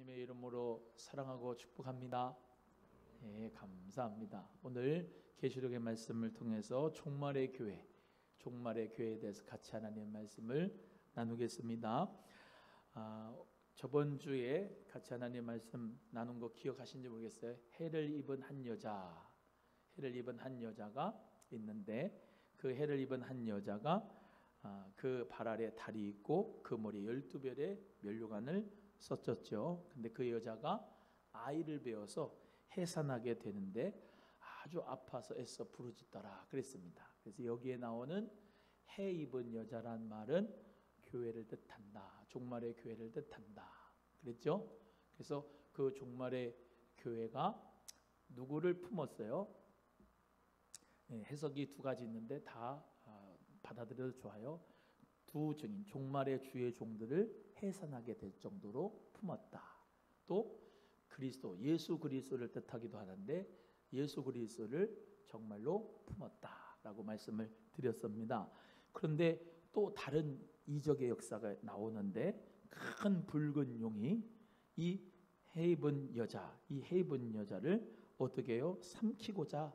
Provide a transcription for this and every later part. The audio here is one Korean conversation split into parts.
예수님의 이름으로 사랑하고 축복합니다. 네, 감사합니다. 오늘 계시록의 말씀을 통해서 종말의 교회에 대해서 같이 하나님의 말씀을 나누겠습니다. 저번 주에 같이 하나님의 말씀 나눈 거 기억하신지 모르겠어요. 해를 입은 한 여자가 있는데, 그 해를 입은 한 여자가 그 발 아래 달이 있고 그 머리에 12별의 면류관을 썼었죠. 근데 그 여자가 아이를 배워서 해산하게 되는데 아주 아파서 애써 부르짖더라 그랬습니다. 그래서 여기에 나오는 해 입은 여자란 말은 교회를 뜻한다. 종말의 교회를 뜻한다 그랬죠. 그래서 그 종말의 교회가 누구를 품었어요? 해석이 두 가지 있는데 다 받아들여도 좋아요. 두 증인, 종말의 주의 종들을 해산하게 될 정도로 품었다. 또 그리스도, 예수 그리스도를 뜻하기도 하는데 예수 그리스도를 정말로 품었다라고 말씀을 드렸습니다. 그런데 또 다른 이적의 역사가 나오는데, 큰 붉은 용이 이 해 입은 여자를 어떻게 해요? 삼키고자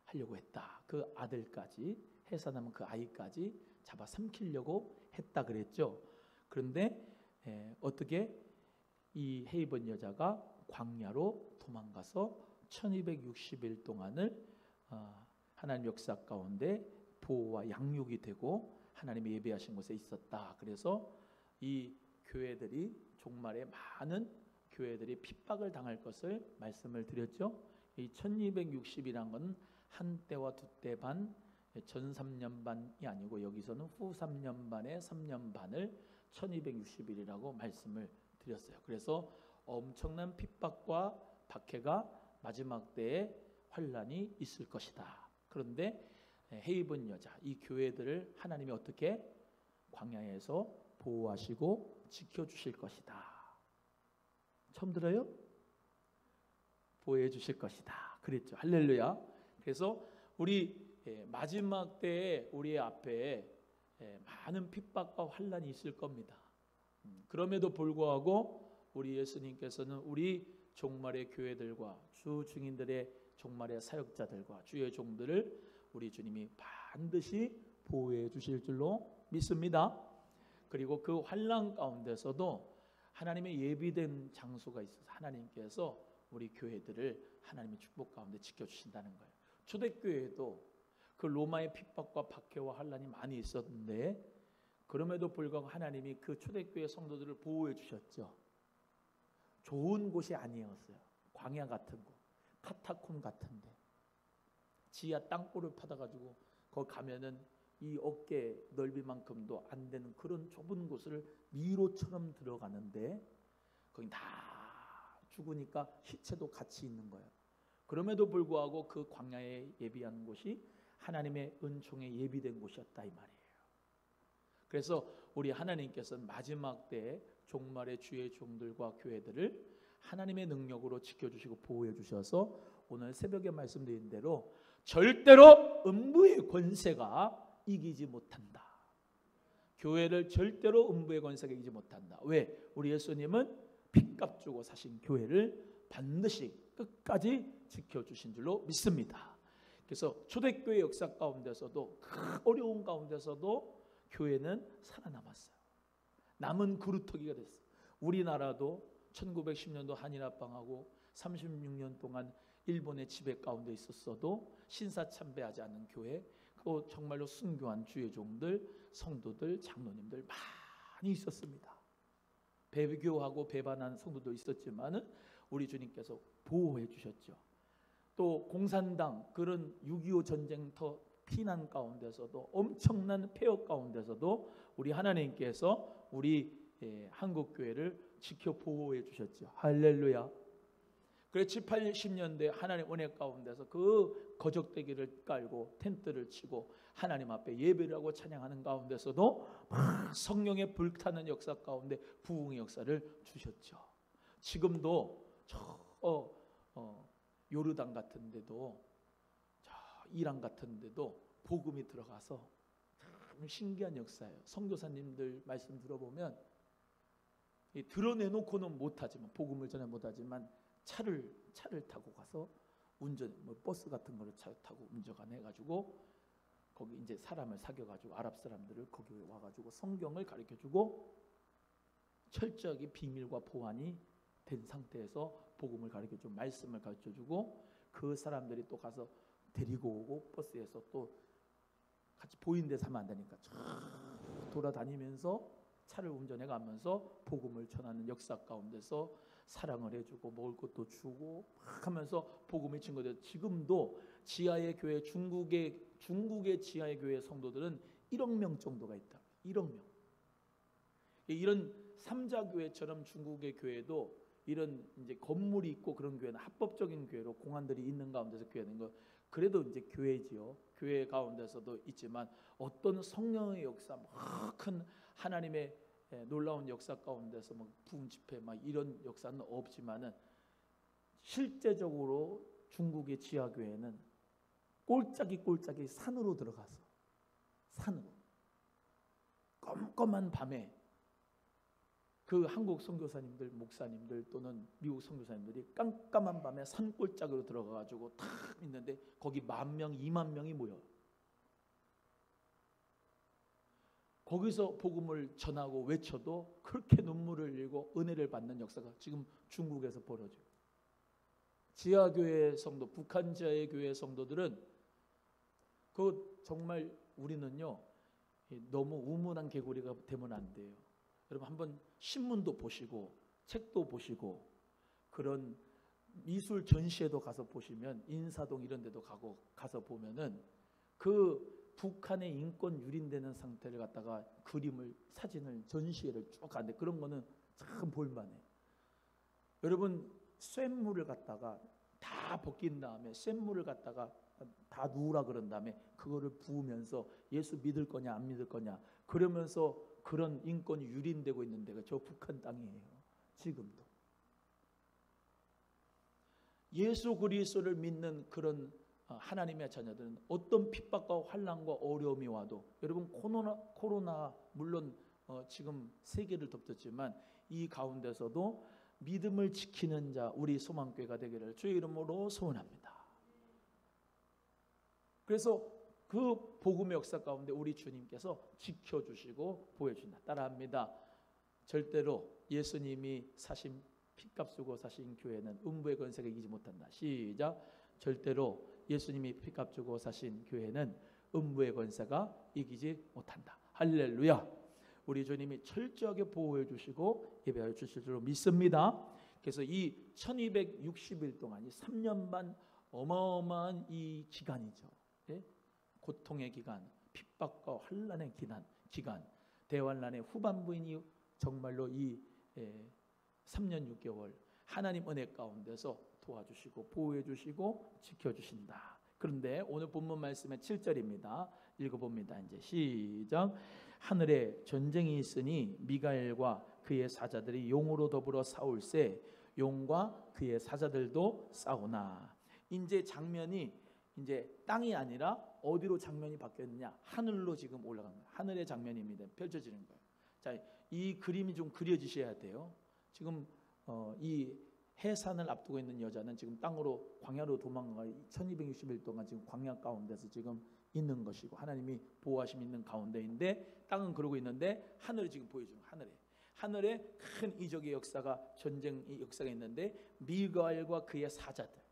하려고 했다. 그 아들까지, 해산하면 그 아이까지 잡아 삼키려고 했다 그랬죠. 그런데 어떻게 이 해 입은 여자가 광야로 도망가서 1260일 동안을 하나님 역사 가운데 보호와 양육이 되고 하나님이 예배하신 곳에 있었다. 그래서 이 교회들이 종말에 많은 교회들이 핍박을 당할 것을 말씀을 드렸죠. 이 1260이란 건 한때와 두때 반, 전 3년 반이 아니고 여기서는 후 3년 반에 3년 반을 1260일이라고 말씀을 드렸어요. 그래서 엄청난 핍박과 박해가 마지막 때에 환란이 있을 것이다. 그런데 해 입은 여자, 이 교회들을 하나님이 어떻게 광야에서 보호하시고 지켜주실 것이다. 처음 들어요? 보호해 주실 것이다 그랬죠. 할렐루야. 그래서 우리 마지막 때에 우리 앞에 많은 핍박과 환란이 있을 겁니다. 그럼에도 불구하고 우리 예수님께서는 우리 종말의 교회들과 주 증인들의 종말의 사역자들과 주의 종들을 우리 주님이 반드시 보호해 주실 줄로 믿습니다. 그리고 그 환란 가운데서도 하나님의 예비된 장소가 있어서 하나님께서 우리 교회들을 하나님의 축복 가운데 지켜주신다는 거예요. 초대교회도 그 로마의 핍박과 박해와 환란이 많이 있었는데 그럼에도 불구하고 하나님이 그 초대교회 성도들을 보호해 주셨죠. 좋은 곳이 아니었어요. 광야 같은 곳, 카타콤 같은데 지하 땅굴을 파다가지고 거기 가면은 이 어깨 넓이만큼도 안 되는 그런 좁은 곳을 미로처럼 들어가는데 거기 다 죽으니까 시체도 같이 있는 거예요. 그럼에도 불구하고 그 광야에 예비한 곳이 하나님의 은총에 예비된 곳이었다 이 말이에요. 그래서 우리 하나님께서는 마지막 때에 종말의 주의 종들과 교회들을 하나님의 능력으로 지켜주시고 보호해 주셔서 오늘 새벽에 말씀드린 대로 절대로 음부의 권세가 이기지 못한다. 교회를 절대로 음부의 권세가 이기지 못한다. 왜? 우리 예수님은 핏값 주고 사신 교회를 반드시 끝까지 지켜주신 줄로 믿습니다. 그래서 초대교회 역사 가운데서도 그 어려운 가운데서도 교회는 살아남았어요. 남은 그루터기가 됐어요. 우리나라도 1910년도 한일합방하고 36년 동안 일본의 지배 가운데 있었어도 신사참배하지 않는 교회, 그 정말로 순교한 주의 종들, 성도들, 장로님들 많이 있었습니다. 배교하고 배반한 성도도 있었지만은 우리 주님께서 보호해 주셨죠. 또 공산당 그런 6.25 전쟁터 피난 가운데서도 엄청난 폐허 가운데서도 우리 하나님께서 우리 한국 교회를 지켜 보호해 주셨죠. 할렐루야. 그래서 7, 80년대 하나님 은혜 가운데서 그 거적대기를 깔고 텐트를 치고 하나님 앞에 예배를 하고 찬양하는 가운데서도 성령의 불타는 역사 가운데 부흥의 역사를 주셨죠. 지금도 요르단 같은 데도 이란 같은 데도 복음이 들어가서 참 신기한 역사예요. 선교사님들 말씀 들어보면 드러내놓고는 못하지만, 복음을 전해 못하지만 차를 타고 가서 버스 같은 거를 차 타고 운전해가지고 거기 이제 사람을 사귀어가지고 아랍 사람들을 거기 와가지고 성경을 가르쳐주고 철저하게 비밀과 보안이 된 상태에서 복음을 가르쳐주고 말씀을 가르쳐주고 그 사람들이 또 가서 데리고 오고 버스에서 또 같이 보이는 데서 하면 안 되니까 쫙 돌아다니면서 차를 운전해 가면서 복음을 전하는 역사 가운데서 사랑을 해주고 먹을 것도 주고 막 하면서 복음의 증거들. 지금도 지하의 교회, 중국의 지하의 교회 성도들은 1억 명 정도가 있다. 1억 명. 이런 삼자교회처럼 중국의 교회도 이런 이제 건물이 있고 그런 교회는 합법적인 교회로 공안들이 있는 가운데서 교회는 거 그래도 이제 교회지요. 교회 가운데서도 있지만 어떤 성령의 역사, 큰 하나님의 놀라운 역사 가운데서 부흥 집회 이런 역사는 없지만은 실제적으로 중국의 지하 교회는 꼴짝이 산으로 들어가서 산으로 껌껌한 밤에 그 한국 선교사님들, 목사님들 또는 미국 선교사님들이 깜깜한 밤에 산골짜기로 들어가가지고 탁 있는데 거기 10,000명, 20,000명이 모여. 거기서 복음을 전하고 외쳐도 그렇게 눈물을 흘리고 은혜를 받는 역사가 지금 중국에서 벌어져요. 지하교회 성도, 북한 지하의 교회 성도들은 그 정말 우리는요 너무 우문한 개구리가 되면 안 돼요. 여러분 한번 신문도 보시고 책도 보시고 그런 미술 전시회도 가서 보시면 인사동 이런 데도 가서 보면은 그 북한의 인권 유린되는 상태를 갖다가 그림을, 사진을, 전시회를 쭉 하는데 그런 거는 참 볼만해. 여러분 쇳물을 갖다가 다 벗긴 다음에 쇳물을 갖다가 다 누우라 그런 다음에 그거를 부으면서 예수 믿을 거냐 안 믿을 거냐 그러면서 그런 인권이 유린되고 있는 데가 저 북한 땅이에요. 지금도 예수 그리스도를 믿는 그런 하나님의 자녀들은 어떤 핍박과 환난과 어려움이 와도, 여러분 코로나 물론 지금 세계를 덮쳤지만 이 가운데서도 믿음을 지키는 자 우리 소망교회가 되기를 주의 이름으로 소원합니다. 그래서 그 복음의 역사 가운데 우리 주님께서 지켜주시고 보여준다. 따라합니다. 절대로 예수님이 사신 피값 주고 사신 교회는 음부의 권세가 이기지 못한다. 시작. 절대로 예수님이 피값 주고 사신 교회는 음부의 권세가 이기지 못한다. 할렐루야. 우리 주님이 철저하게 보호해 주시고 예배하여 주실 줄 믿습니다. 그래서 이 1260일 동안 이 3년 반 어마어마한 이 기간이죠. 예? 고통의 기간, 핍박과 환난의 기간, 대환난의 후반부이니 정말로 이 3년 6개월 하나님 은혜 가운데서 도와주시고 보호해 주시고 지켜주신다. 그런데 오늘 본문 말씀의 7절입니다. 읽어봅니다. 이제 시작. 하늘에 전쟁이 있으니 미가엘과 그의 사자들이 용으로 더불어 싸울세 용과 그의 사자들도 싸우나. 이제 장면이 이제 땅이 아니라 어디로 장면이 바뀌었느냐? 하늘로 지금 올라간 거예요. 하늘의 장면입니다. 펼쳐지는 거예요. 자, 이 그림이 좀 그려지셔야 돼요. 지금 이 해산을 앞두고 있는 여자는 지금 땅으로 광야로 도망가 1260일 동안 지금 광야 가운데서 지금 있는 것이고 하나님이 보호하심 있는 가운데인데 땅은 그러고 있는데 하늘이 지금 보여주는 하늘에 큰 이적의 역사가 전쟁의 역사가 있는데 미가엘과 그의 사자들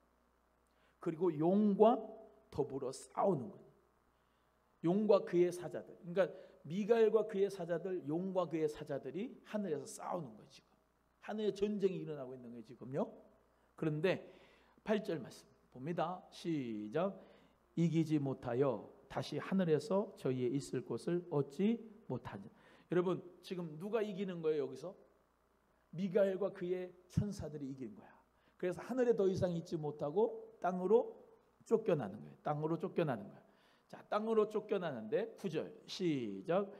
그리고 용과 더불어 싸우는 거예요. 용과 그의 사자들. 그러니까 미가엘과 그의 사자들, 용과 그의 사자들이 하늘에서 싸우는 거예요. 지금 하늘에 전쟁이 일어나고 있는 거예요. 지금요. 그런데 8절 말씀 봅니다. 시작. 이기지 못하여 다시 하늘에서 저희의 있을 곳을 얻지 못하냐. 여러분 지금 누가 이기는 거예요? 여기서 미가엘과 그의 천사들이 이긴 거야. 그래서 하늘에 더 이상 있지 못하고 땅으로 쫓겨나는 거예요. 땅으로 쫓겨나는 거야. 자, 땅으로 쫓겨나는데 9절 시작.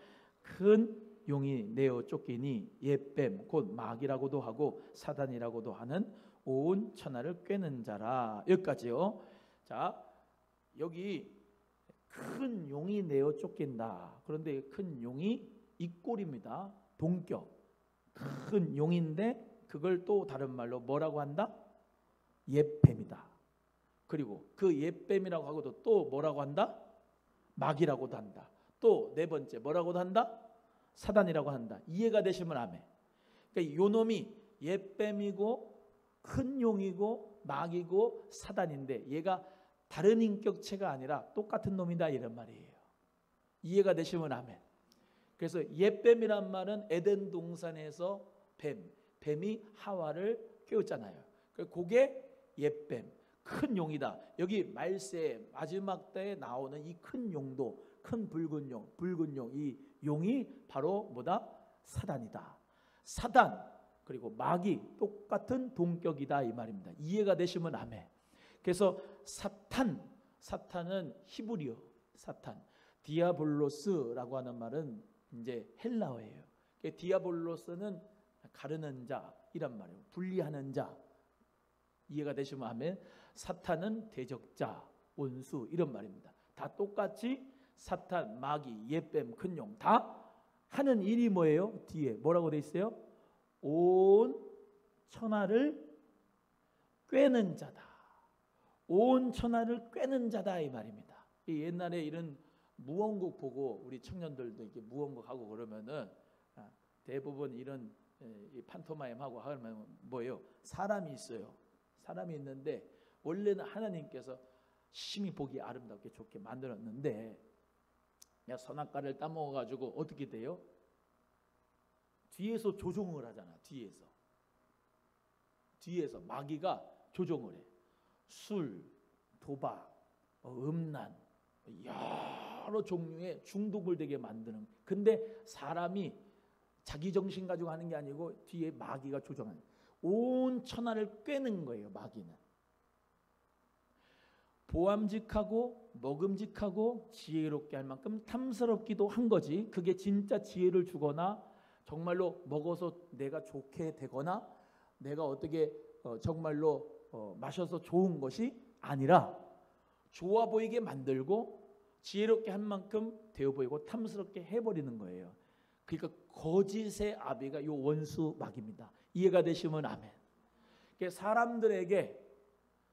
큰 용이 내어 쫓기니 옛뱀 곧 마귀라고도 하고 사단이라고도 하는 온 천하를 꿰는 자라. 여기까지요. 자, 여기 큰 용이 내어 쫓긴다. 그런데 큰 용이 이꼴입니다. 동격. 큰 용인데 그걸 또 다른 말로 뭐라고 한다? 옛뱀이다. 그리고 그 옛뱀이라고 하고도 또 뭐라고 한다? 마귀라고도 한다. 또 네 번째 뭐라고도 한다? 사단이라고 한다. 이해가 되시면 아멘. 그러니까 요 놈이 옛뱀이고 큰 용이고 마귀고 사단인데 얘가 다른 인격체가 아니라 똑같은 놈이다 이런 말이에요. 이해가 되시면 아멘. 그래서 옛뱀이란 말은 에덴 동산에서 뱀이 하와를 깨웠잖아요. 그게 옛뱀, 큰 용이다. 여기 말세 마지막 때에 나오는 이 큰 용도, 큰 붉은 용, 이 용이 바로 뭐다? 사단이다. 사단 그리고 마귀 똑같은 동격이다 이 말입니다. 이해가 되시면 아멘. 그래서 사탄은 히브리어 사탄, 디아볼로스라고 하는 말은 이제 헬라어예요. 디아볼로스는 가르는 자 이란 말이에요. 분리하는 자. 이해가 되시면 아멘. 사탄은 대적자, 원수 이런 말입니다. 다 똑같이 사탄, 마귀, 옛뱀, 큰 용 다 하는 일이 뭐예요? 뒤에 뭐라고 돼 있어요? 온 천하를 꿰는 자다. 온 천하를 꿰는 자다 이 말입니다. 옛날에 이런 무언국 보고 우리 청년들도 이렇게 무언국 하고 그러면은 대부분 이런 판토마임 하고 하면 뭐예요? 사람이 있어요. 사람이 있는데 원래는 하나님께서 심히 보기 아름답게 좋게 만들었는데 선악과를 따먹어 가지고 어떻게 돼요? 뒤에서 조종을 하잖아. 뒤에서 마귀가 조종을 해. 술, 도박, 음란 여러 종류의 중독을 되게 만드는. 근데 사람이 자기 정신 가지고 하는 게 아니고 뒤에 마귀가 조종하는. 온 천하를 꿰는 거예요. 마귀는 보암직하고 먹음직하고 지혜롭게 할 만큼 탐스럽기도 한 거지. 그게 진짜 지혜를 주거나 정말로 먹어서 내가 좋게 되거나 내가 어떻게 정말로 마셔서 좋은 것이 아니라 좋아 보이게 만들고 지혜롭게 한 만큼 되어 보이고 탐스럽게 해버리는 거예요. 그러니까 거짓의 아비가 요 원수 마귀입니다. 이해가 되시면 아멘.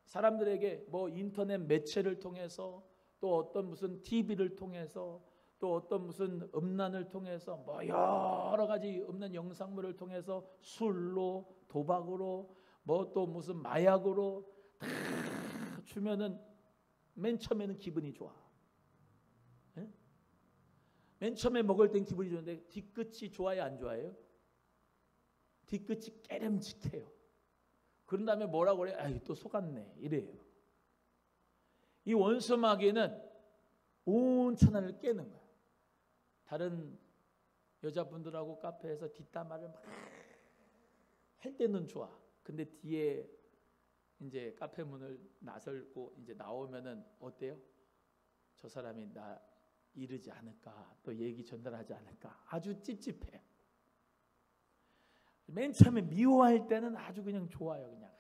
사람들에게 뭐 인터넷 매체를 통해서 또 어떤 무슨 TV를 통해서 또 어떤 무슨 음란을 통해서 뭐 여러 가지 음란 영상물을 통해서 술로 도박으로 뭐 또 무슨 마약으로 다 주면은 맨 처음에는 기분이 좋아. 예? 맨 처음에 먹을 땐 기분이 좋은데 뒤끝이 좋아요 안 좋아요? 뒤끝이 깨름직해요. 그런 다음에 뭐라고 그래? 아이 또 속았네 이래요. 이 원수 마귀는 온 천하를 깨는 거야. 다른 여자분들하고 카페에서 뒷담화를 막 할 때는 좋아. 근데 뒤에 이제 카페 문을 나설고 이제 나오면은 어때요? 저 사람이 나 이르지 않을까, 또 얘기 전달하지 않을까, 아주 찝찝해. 맨 처음에 미워할 때는 아주 그냥 좋아요. 그냥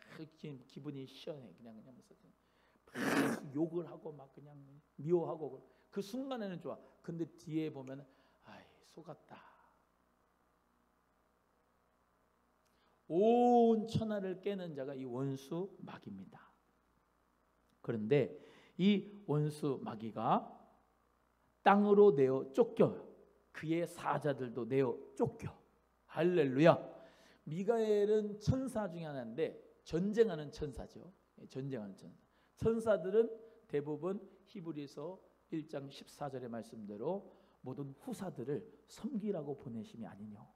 기분이 시원해. 그냥 무슨 막 욕을 하고 막 그냥 미워하고 그 순간에는 좋아. 근데 뒤에 보면은 아이 속았다. 온 천하를 깨는 자가 이 원수 마귀입니다. 그런데 이 원수 마귀가 땅으로 내어 쫓겨요. 그의 사자들도 내어 쫓겨. 할렐루야. 미가엘은 천사 중에 하나인데 전쟁하는 천사죠. 전쟁하는 천사. 천사들은 대부분 히브리서 1장 14절의 말씀대로 모든 후사들을 섬기라고 보내심이 아니뇨.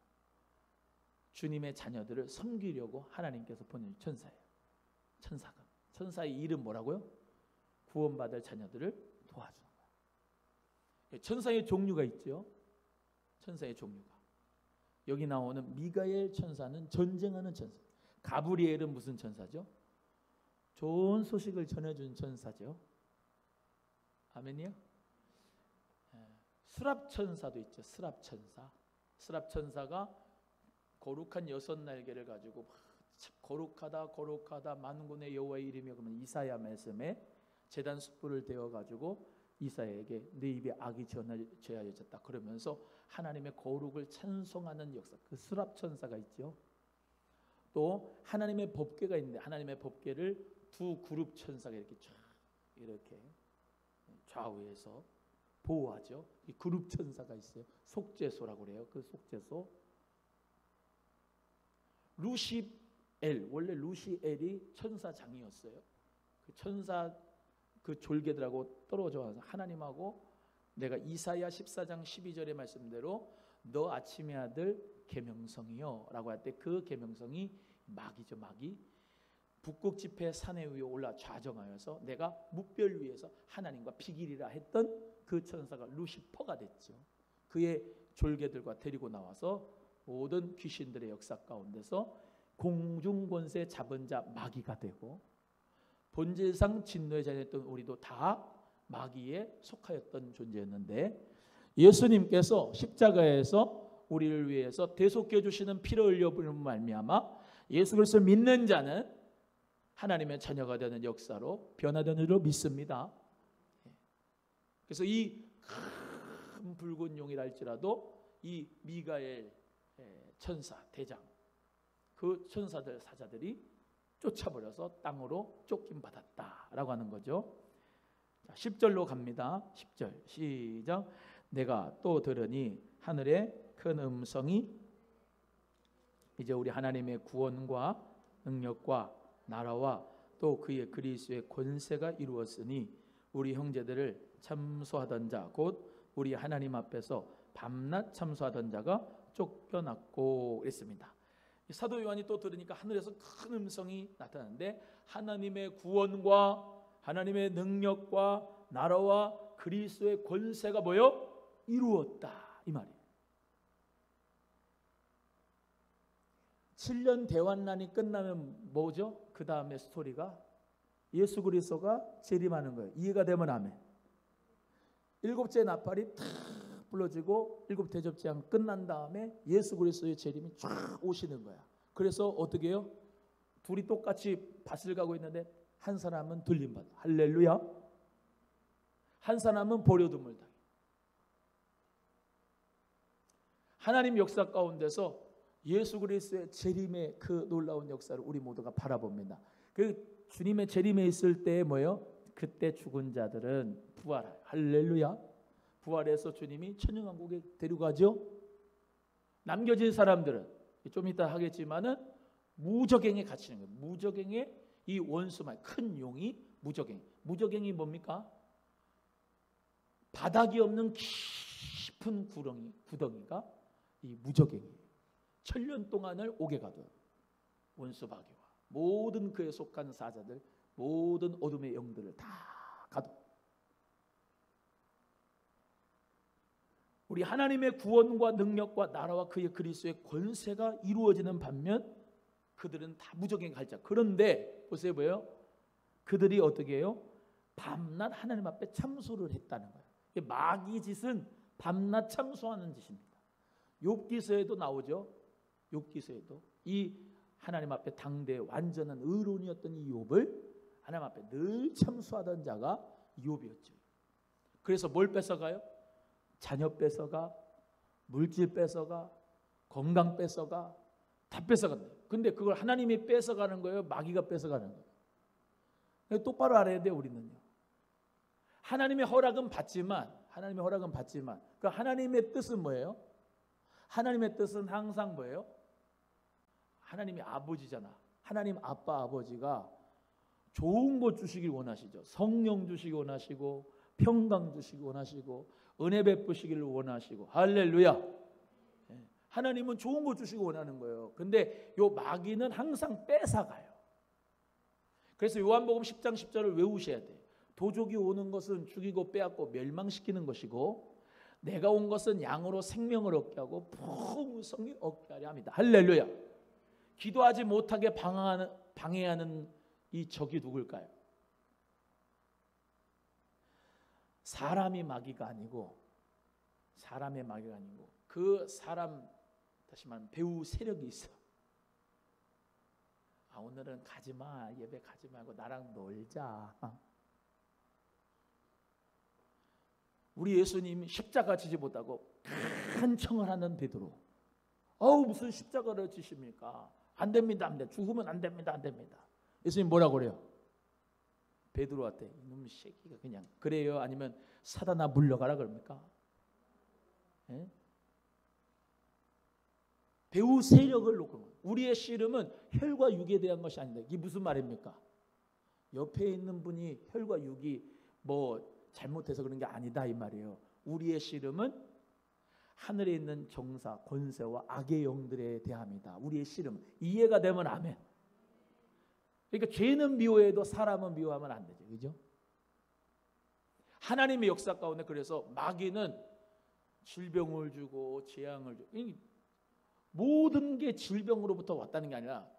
주님의 자녀들을 섬기려고 하나님께서 보낸 천사예요. 천사가. 천사의 일은 뭐라고요? 구원받을 자녀들을 도와주는 거예요. 천사의 종류가 있죠. 천사의 종류가. 여기 나오는 미가엘 천사는 전쟁하는 천사. 가브리엘은 무슨 천사죠? 좋은 소식을 전해준 천사죠. 아멘이요? 수랍천사도 있죠. 수랍천사. 수랍천사가 거룩한 6날개를 가지고 거룩하다 만군의 여호와의 이름이여. 그러면 이사야 말씀에 제단 숯불을 데워 가지고 이사야에게 네 입에 악이 제하여졌다 그러면서 하나님의 거룩을 찬송하는 역사, 그 수랍 천사가 있죠. 또 하나님의 법궤가 있는데 하나님의 법궤를 두 그룹 천사가 이렇게 좌우에서 보호하죠. 이 그룹 천사가 있어요. 속죄소라고 그래요. 그 속죄소. 루시엘, 원래 루시엘이 천사장이었어요. 그 천사 그 졸개들하고 떨어져 와서 하나님하고 내가 이사야 14장 12절의 말씀대로 너 아침의 아들 계명성이요 라고 할 때 그 계명성이 마귀죠. 마귀. 북극 지폐 산에 위에 올라 좌정하여서 내가 묵별 위에서 하나님과 비길이라 했던 그 천사가 루시퍼가 됐죠. 그의 졸개들과 데리고 나와서 모든 귀신들의 역사 가운데서 공중권세 잡은 자 마귀가 되고 본질상 진노의 자녀였던 우리도 다 마귀에 속하였던 존재였는데 예수님께서 십자가에서 우리를 위해서 대속해 주시는 피를 흘려 부음으로 말미암아 예수 그리스도를 믿는 자는 하나님의 자녀가 되는 역사로 변화되는 줄로 믿습니다. 그래서 이 큰 붉은 용이라 할지라도 이 미가엘 천사 대장 그 천사들 사자들이 쫓아버려서 땅으로 쫓김 받았다라고 하는 거죠. 자, 10절로 갑니다. 10절 시작. 내가 또 들으니 하늘에 큰 음성이 이제 우리 하나님의 구원과 능력과 나라와 또 그의 그리스도의 권세가 이루었으니 우리 형제들을 참소하던 자 곧 우리 하나님 앞에서 밤낮 참소하던 자가 쫓겨났고 그랬습니다. 사도 요한이 또 들으니까 하늘에서 큰 음성이 나타나는데 하나님의 구원과 하나님의 능력과 나라와 그리스도의 권세가 뭐요? 이루었다 이 말이에요. 7년 대환란이 끝나면 뭐죠? 그 다음에 스토리가 예수 그리스도가 재림하는 거예요. 이해가 되면 아멘. 일곱째 나팔이 탁 불러지고 일곱 대접 재앙 끝난 다음에 예수 그리스도의 재림이 쫙 오시는 거야. 그래서 어떻게 해요? 둘이 똑같이 밭을 가고 있는데 한 사람은 들림받아. 할렐루야. 한 사람은 버려둠을 당해. 하나님 역사 가운데서 예수 그리스도의 재림의 그 놀라운 역사를 우리 모두가 바라봅니다. 그 주님의 재림에 있을 때 뭐예요? 그때 죽은 자들은 부활해요. 할렐루야. 부활해서 주님이 천년왕국에 데려가죠. 남겨진 사람들은 좀 이따 하겠지만은 무저갱에 갇히는 거예요. 무저갱에 이 원수만 큰 용이 무저갱. 무저갱이 뭡니까? 바닥이 없는 깊은 구덩이가 이 무저갱이에요. 천년 동안을 옥에 가둬 원수 마귀와 모든 그에 속한 사자들 모든 어둠의 영들을 다 가둬. 우리 하나님의 구원과 능력과 나라와 그의 그리스도의 권세가 이루어지는 반면 그들은 다 무적인 갈자. 그런데 보세요 뭐예요? 그들이 어떻게 해요? 밤낮 하나님 앞에 참소를 했다는 거예요. 마귀 짓은 밤낮 참소하는 짓입니다. 욥기서에도 나오죠. 욥기서에도 이 하나님 앞에 당대 완전한 의로운이었던 이 욥을 하나님 앞에 늘 참소하던 자가 욥이었죠. 그래서 뭘 뺏어가요? 자녀 뺏어가, 물질 뺏어가, 건강 뺏어가, 다 뺏어간대요. 근데 그걸 하나님이 뺏어가는 거예요? 마귀가 뺏어가는 거예요? 똑바로 알아야 돼요. 우리는요. 하나님의 허락은 받지만 그 하나님의 뜻은 뭐예요? 하나님의 뜻은 항상 뭐예요? 하나님이 아버지잖아. 하나님 아빠 아버지가 좋은 것 주시길 원하시죠. 성령 주시길 원하시고 평강 주시길 원하시고 은혜 베푸시기를 원하시고 할렐루야. 하나님은 좋은 것 주시기 원하는 거예요. 근데 요 마귀는 항상 뺏어가요. 그래서 요한복음 10장 10절을 외우셔야 돼요. 도적이 오는 것은 죽이고 빼앗고 멸망시키는 것이고 내가 온 것은 양으로 생명을 얻게 하고 풍성히 얻게 하려 합니다. 할렐루야. 기도하지 못하게 방해하는 이 적이 누굴까요? 사람의 마귀가 아니고 그 사람 다시 말하면 배우 세력이 있어. 오늘은 가지마, 예배 가지 말고 나랑 놀자. 우리 예수님이 십자가 지지 못하고 큰 청을 하는 베드로. 무슨 십자가를 지십니까? 안 됩니다, 안 돼. 죽으면 안 됩니다, 안 됩니다. 예수님 뭐라고 그래요? 베드로한테 이놈 새끼가 그냥 그래요? 아니면 사단아 물러가라 그럽니까? 예? 배후 세력을 놓고 우리의 씨름은 혈과 육에 대한 것이 아니다. 이게 무슨 말입니까? 옆에 있는 분이 혈과 육이 뭐 잘못해서 그런 게 아니다 이 말이에요. 우리의 씨름은 하늘에 있는 정사, 권세와 악의 영들에 대함이다. 우리의 씨름 이해가 되면 아멘. 그러니까 죄는 미워해도 사람은 미워하면 안 되죠, 그죠? 하나님의 역사 가운데 그래서 마귀는 질병을 주고 재앙을 주고 모든 게 질병으로부터 왔다는 게 아니라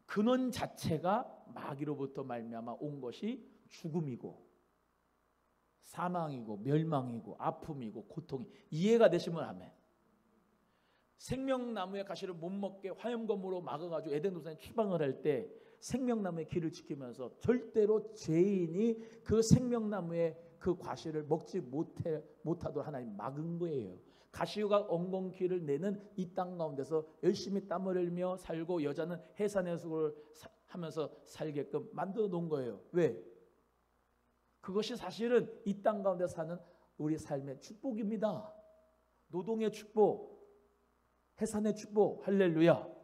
근원 자체가 마귀로부터 말미암아 온 것이 죽음이고 사망이고 멸망이고 아픔이고 고통이 이해가 되시면 아멘. 생명나무의 가시를 못 먹게 화염검으로 막아가지고 에덴 동산에 추방을 할 때 생명나무의 길을 지키면서 절대로 죄인이 그 생명나무의 그 과실을 먹지 못하도록 하나님 막은 거예요. 가시가 엉겅퀴를 내는 이 땅 가운데서 열심히 땀을 흘리며 살고 여자는 해산해수를 하면서 살게끔 만들어 놓은 거예요. 왜? 그것이 사실은 이 땅 가운데 사는 우리 삶의 축복입니다. 노동의 축복, 해산의 축복, 할렐루야.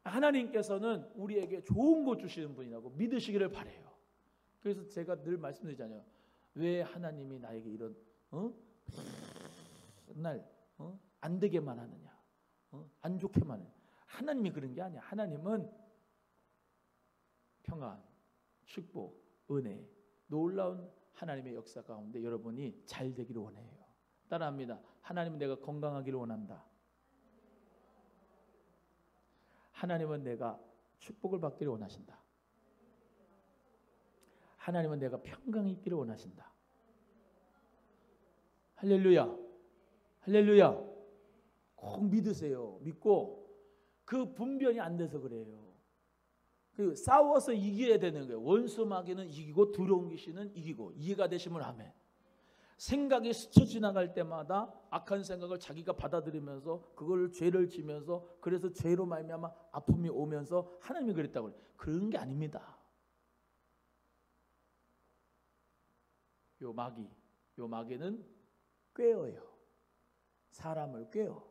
하나님께서는 우리에게 좋은 것 주시는 분이라고 믿으시기를 바라요. 그래서 제가 늘 말씀드리잖아요. 왜 하나님이 나에게 이런 맨날 안 되게만 하느냐, 안 좋게만 하느냐. 하나님이 그런 게 아니야. 하나님은 평안, 축복, 은혜, 놀라운 하나님의 역사 가운데 여러분이 잘 되기를 원해요. 따라합니다. 하나님은 내가 건강하기를 원한다. 하나님은 내가 축복을 받기를 원하신다. 하나님은 내가 평강이 있기를 원하신다. 할렐루야. 할렐루야. 꼭 믿으세요. 믿고 그 분별이 안 돼서 그래요. 그 싸워서 이겨야 되는 거예요. 원수 마귀는 이기고 두려운 귀신은 이기고. 이해가 되시면 아멘. 생각이 스쳐 지나갈 때마다 악한 생각을 자기가 받아들이면서 그걸 죄를 지면서 그래서 죄로 말미암아 아픔이 오면서 하나님이 그랬다고 그래요. 그런 게 아닙니다. 요 마귀는 꾀어요. 사람을 꾀어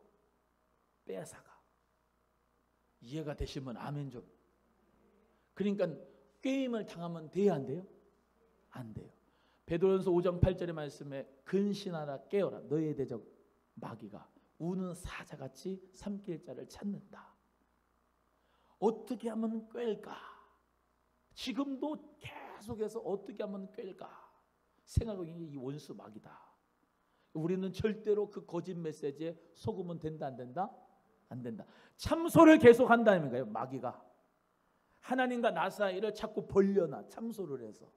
빼앗아가. 이해가 되시면 아멘 좀. 그러니까 꾀임을 당하면 돼야 안 돼요? 안 돼요. 베드로전서 5장 8절의 말씀에 근신하라 깨어라 너의 대적 마귀가 우는 사자같이 삼킬 자를 찾는다. 어떻게 하면 꿰일까? 지금도 계속해서 어떻게 하면 꿰일까? 생각하는 게 이 원수 마귀다. 우리는 절대로 그 거짓 메시지에 속으면 된다 안 된다? 안 된다. 참소를 계속 한다는 거예요. 마귀가 하나님과 나 사이를 자꾸 벌려놔. 참소를 해서.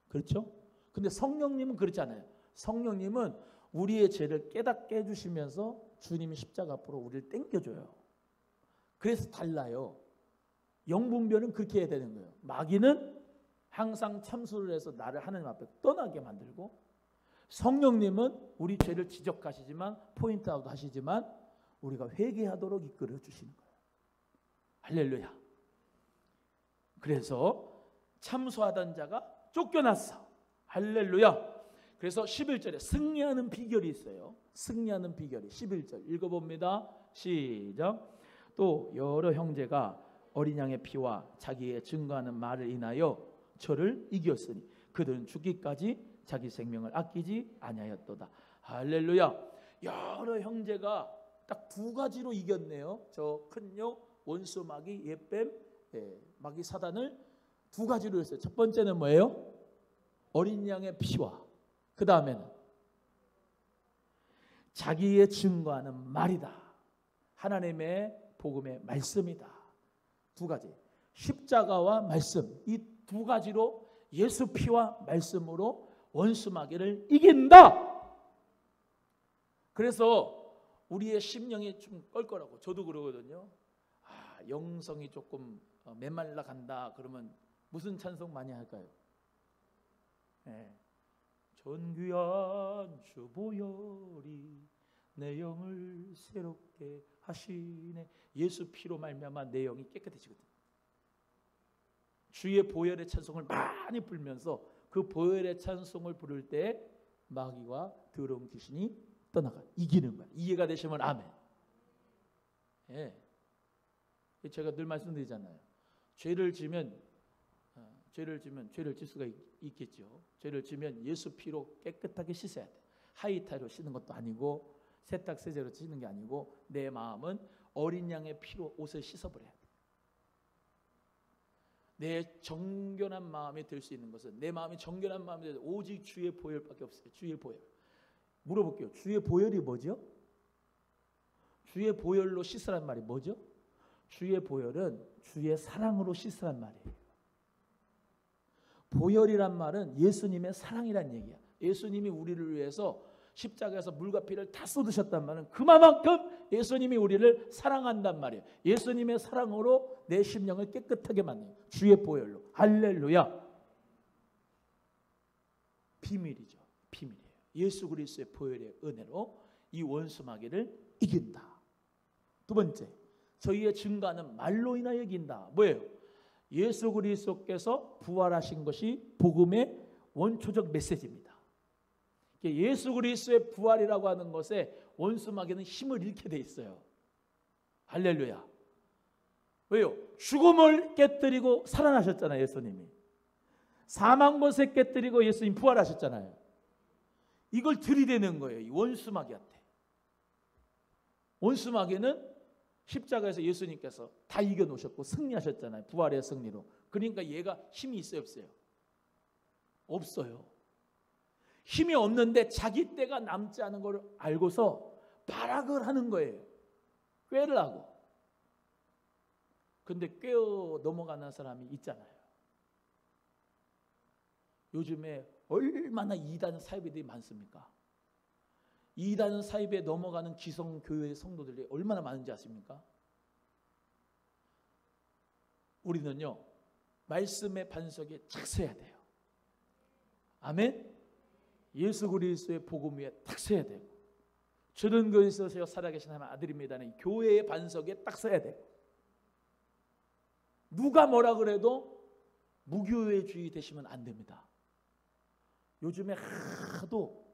그렇죠? 근데 성령님은 그렇지 않아요. 성령님은 우리의 죄를 깨닫게 해주시면서 주님이 십자가 앞으로 우리를 땡겨줘요. 그래서 달라요. 영분별은 그렇게 해야 되는 거예요. 마귀는 항상 참소를 해서 나를 하나님 앞에 떠나게 만들고 성령님은 우리 죄를 지적하시지만 포인트아웃 하시지만 우리가 회개하도록 이끌어 주시는 거예요. 할렐루야. 그래서 참소하던 자가 쫓겨났어. 할렐루야. 그래서 11절에 승리하는 비결이 있어요. 승리하는 비결이 11절 읽어봅니다. 시작. 또 여러 형제가 어린 양의 피와 자기의 증거하는 말을 인하여 저를 이겼으니 그들은 죽기까지 자기 생명을 아끼지 아니하였도다. 할렐루야. 여러 형제가 딱 두 가지로 이겼네요. 저 큰요 원수 마귀 옛뱀 마귀 사단을 두 가지로 했어요. 첫 번째는 뭐예요? 어린 양의 피와 그 다음에는 자기의 증거하는 말이다. 하나님의 복음의 말씀이다. 두 가지. 십자가와 말씀. 이 두 가지로 예수 피와 말씀으로 원수 마귀를 이긴다. 그래서 우리의 심령이 좀 껄껄하고 저도 그러거든요. 영성이 조금 메말라 간다 그러면 무슨 찬송 많이 할까요? 네. 존귀한 주 보혈이 내 영을 새롭게 하시네. 예수 피로 말미암아 내 영이 깨끗해지거든요. 주의 보혈의 찬송을 많이 불면서 그 보혈의 찬송을 부를 때 마귀와 더러운 귀신이 떠나가 이기는 거야. 이해가 되시면 아멘. 예. 제가 늘 말씀드리잖아요. 죄를 지면 죄를 질 수가 있겠죠. 죄를 지면 예수 피로 깨끗하게 씻어야 돼. 하이타로 씻는 것도 아니고 세탁 세제로 씻는 게 아니고 내 마음은 어린 양의 피로 옷을 씻어버려야 돼. 내 정결한 마음이 될 수 있는 것은 내 마음이 정결한 마음이 될 오직 주의 보혈밖에 없어요. 주의 보혈. 물어볼게요. 주의 보혈이 뭐죠? 주의 보혈로 씻으란 말이 뭐죠? 주의 보혈은 주의 사랑으로 씻으란 말이에요. 보혈이란 말은 예수님의 사랑이란 얘기야. 예수님이 우리를 위해서 십자가에서 물과 피를 다 쏟으셨단 말은 그만큼 예수님이 우리를 사랑한단 말이에요. 예수님의 사랑으로 내 심령을 깨끗하게 만드는 주의 보혈로. 할렐루야. 비밀이죠. 비밀이에요. 예수 그리스도의 보혈의 은혜로 이 원수 마귀를 이긴다. 두 번째, 저희의 증거는 말로 인하여 이긴다. 뭐예요? 예수 그리스도께서 부활하신 것이 복음의 원초적 메시지입니다. 예수 그리스도의 부활이라고 하는 것에 원수 마귀는 힘을 잃게 돼 있어요. 할렐루야. 왜요? 죽음을 깨뜨리고 살아나셨잖아요. 예수님이. 사망 권세 깨뜨리고 예수님 부활하셨잖아요. 이걸 들이대는 거예요. 이 원수 마귀한테. 원수 마귀는 십자가에서 예수님께서 다 이겨놓으셨고 승리하셨잖아요. 부활의 승리로. 그러니까 얘가 힘이 있어요? 없어요? 없어요. 힘이 없는데 자기 때가 남지 않은 걸 알고서 발악을 하는 거예요. 꾀를 하고. 근데 꿰어 넘어가는 사람이 있잖아요. 요즘에 얼마나 이단 사이비들이 많습니까? 이단 사이비에 넘어가는 기성교회 성도들이 얼마나 많은지 아십니까? 우리는요, 말씀의 반석에 착 서야 돼요. 아멘? 예수 그리스도의 복음 위에 딱 서야 되고, 저런 교회에서 살아계신 하나님의 아들입니다는 교회의 반석에 딱 서야 돼요. 누가 뭐라 그래도 무교회주의 되시면 안 됩니다. 요즘에 하도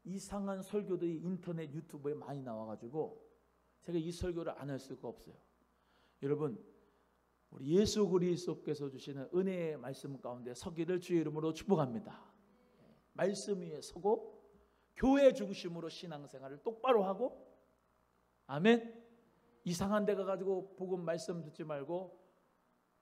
이상한 설교들이 인터넷 유튜브에 많이 나와가지고 제가 이 설교를 안 할 수가 없어요. 여러분, 우리 예수 그리스도께서 주시는 은혜의 말씀 가운데 서기를 주의 이름으로 축복합니다. 말씀 위에 서고 교회 중심으로 신앙생활을 똑바로 하고, 아멘. 이상한 데 가가지고 복음 말씀 듣지 말고,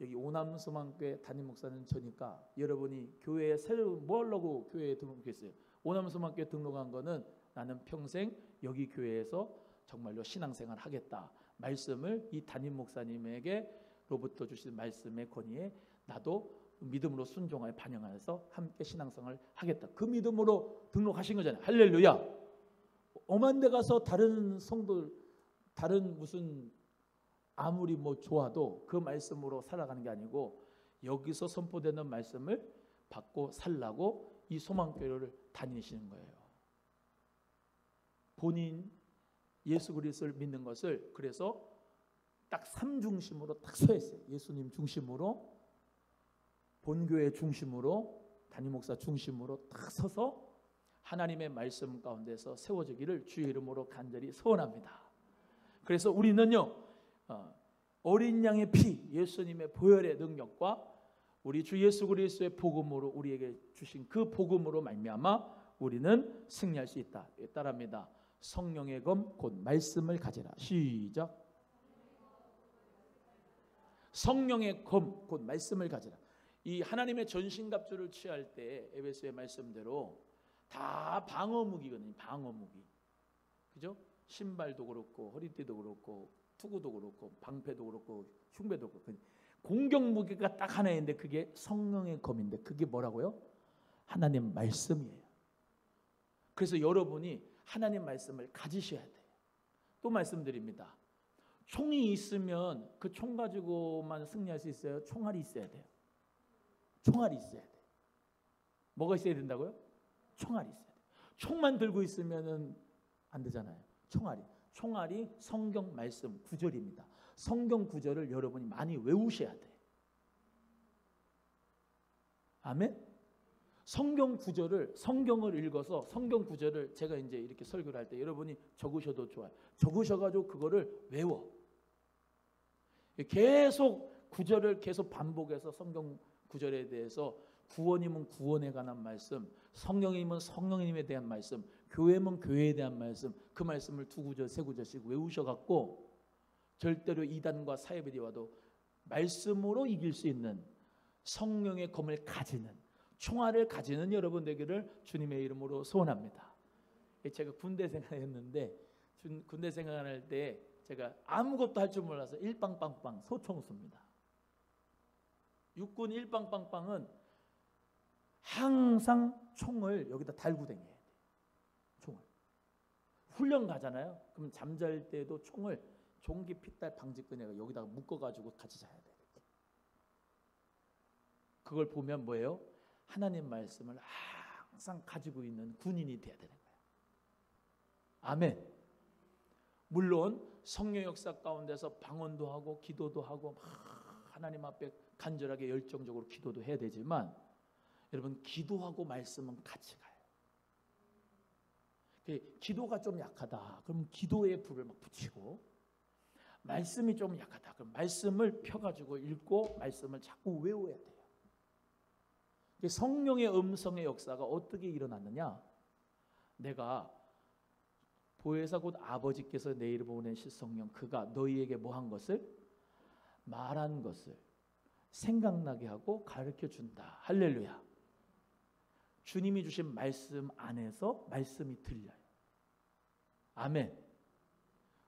여기 오남소망교회 담임 목사는 저니까 여러분이 교회에 새로 뭐 하려고 교회에 등록했어요? 오남소망교회 등록한 거는 나는 평생 여기 교회에서 정말로 신앙생활 하겠다 말씀을 이 담임 목사님에게로부터 주신 말씀의 권위에 나도 믿음으로 순종하여 반영하여서 함께 신앙생활을 하겠다. 그 믿음으로 등록하신 거잖아요. 할렐루야. 엄한 데 가서 다른 성도 다른 무슨 아무리 뭐 좋아도 그 말씀으로 살아가는 게 아니고 여기서 선포되는 말씀을 받고 살라고 이 소망교회를 다니시는 거예요. 본인 예수 그리스도를 믿는 것을 그래서 딱 3중심으로 딱 서했어요. 예수님 중심으로, 본교회 중심으로, 담임 목사 중심으로 딱 서서 하나님의 말씀 가운데서 세워지기를 주의 이름으로 간절히 소원합니다. 그래서 우리는요, 어린 양의 피, 예수님의 보혈의 능력과 우리 주 예수 그리스도의 복음으로 우리에게 주신 그 복음으로 말미암아 우리는 승리할 수 있다. 따라합니다. 성령의 검 곧 말씀을 가지라. 시작. 성령의 검 곧 말씀을 가지라. 이 하나님의 전신갑주를 취할 때 에베소의 말씀대로 다 방어무기거든요. 방어무기. 그죠? 신발도 그렇고 허리띠도 그렇고 투구도 그렇고 방패도 그렇고 흉배도 그렇고 공격 무기가 딱 하나 있는데 그게 성령의 검인데 그게 뭐라고요? 하나님 말씀이에요. 그래서 여러분이 하나님 말씀을 가지셔야 돼요. 또 말씀드립니다. 총이 있으면 그 총 가지고만 승리할 수 있어요? 총알이 있어야 돼요. 총알이 있어야 돼요. 뭐가 있어야 된다고요? 총알이 있어야 돼요. 총만 들고 있으면은 안 되잖아요. 총알이 성경 말씀 구절입니다. 성경 구절을 여러분이 많이 외우셔야 돼요. 아멘. 성경 구절을, 성경을 읽어서 성경 구절을 제가 이제 이렇게 설교를 할 때 여러분이 적으셔도 좋아요. 적으셔가지고 그거를 외워. 계속 구절을 계속 반복해서 성경 구절에 대해서 구원이면 구원에 관한 말씀, 성령이면 성령님에 대한 말씀, 교회면 교회에 대한 말씀, 그 말씀을 두 구절, 세 구절씩 외우셔갖고 절대로 이단과 사이비리 와도 말씀으로 이길 수 있는 성령의 검을 가지는, 총알을 가지는 여러분 되기를 주님의 이름으로 소원합니다. 제가 군대 생활했는데 군대 생활할 때 제가 아무것도 할 줄 몰라서 일빵빵빵 소총 쏩니다. 육군 일빵빵빵은 항상 총을 여기다 달고 다녀야 돼요. 총을. 훈련 가잖아요. 그럼 잠잘 때도 총을 종기 핏달 방지끈에 여기다가 묶어가지고 같이 자야 돼요. 그걸 보면 뭐예요? 하나님 말씀을 항상 가지고 있는 군인이 돼야 되는 거예요. 아멘. 물론 성령 역사 가운데서 방언도 하고 기도도 하고 막 하나님 앞에 간절하게 열정적으로 기도도 해야 되지만 여러분 기도하고 말씀은 같이 가요. 기도가 좀 약하다. 그럼 기도의 불을 막 붙이고 말씀이 좀 약하다. 그럼 말씀을 펴가지고 읽고 말씀을 자꾸 외워야 돼요. 성령의 음성의 역사가 어떻게 일어났느냐? 내가 보혜사 곧 아버지께서 내 이름을 보내신 성령 그가 너희에게 뭐한 것을? 말한 것을 생각나게 하고 가르쳐 준다. 할렐루야. 주님이 주신 말씀 안에서 말씀이 들려요. 아멘.